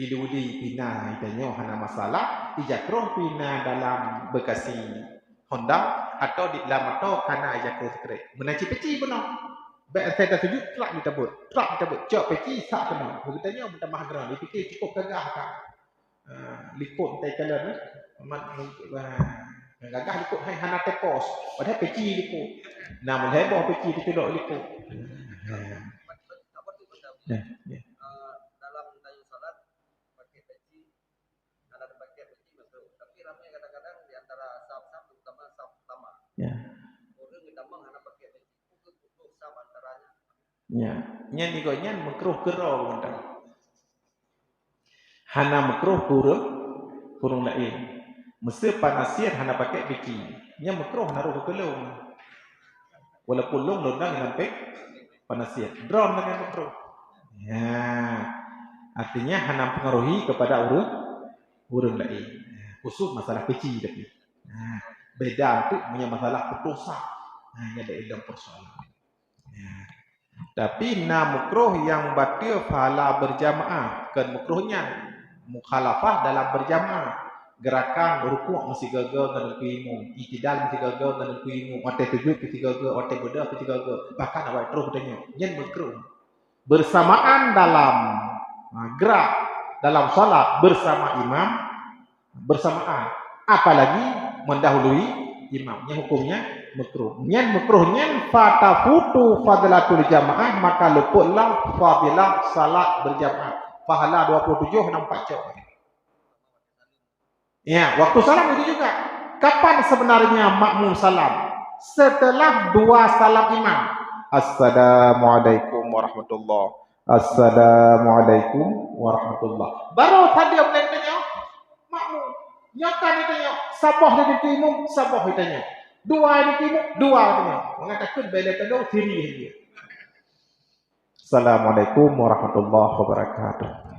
itu di pina itanya hana masalah ijakro pina dalam bagasi Honda atau di dalam motor karena ijakro keren menaci peci benar baik saya tak sejuk truk ditabut cok peci sak kena begitanya minta mahgram dipikir cukup gagah kan liput tai kalan gagah liput hai hana tepos padahal peci liput namun heboh peci ditolak liput Dalam tanya salat pakai peci ada pakai peci betul tapi ramai kadang-kadang di antara saf-saf terutama saf pertama orang ditambah hana pakai peci untuk saf antaranya nyen nyen makruh kero benda hana makruh kurung lain mesti panasir hana pakai peci nya makruh naruh ke kelung walaupun long londang sampai panasir drone dengan makruh ya artinya hana pengaruhi kepada urang lain khusus masalah peci tapi beda untuk punya masalah berdosa hanya ada dalam persoalan tapi makruh yang batil fala berjamaah kan makruhnya mukhalafah dalam berjamaah gerakan rukuk mesti gagal dengan kuimu itidal mesti gagal dengan kuimu otak sujud mesti gagal otak bedah mesti gagal bahkan awak terus bertanya yen makruh bersamaan dalam gerak dalam salat bersama imam bersamaan apalagi mendahului imamnya hukumnya makruh nyen makruhnya fatafutu fadlatul jamaah maka luputlah fadilah salat berjamaah pahala 27 nampak cok. Ya, waktu salam itu juga. Kapan sebenarnya makmum salam? Setelah 2 salam imam. Assalamualaikum warahmatullahi. Assalamualaikum warahmatullahi. Baru tadi yang tanya makmum. Nyokan ditanya, sabah dari timum, sabah ditanya. 2 di timum, 2 ditanya. Mengatakan bela pedang tiri dia. Assalamualaikum warahmatullahi wabarakatuh.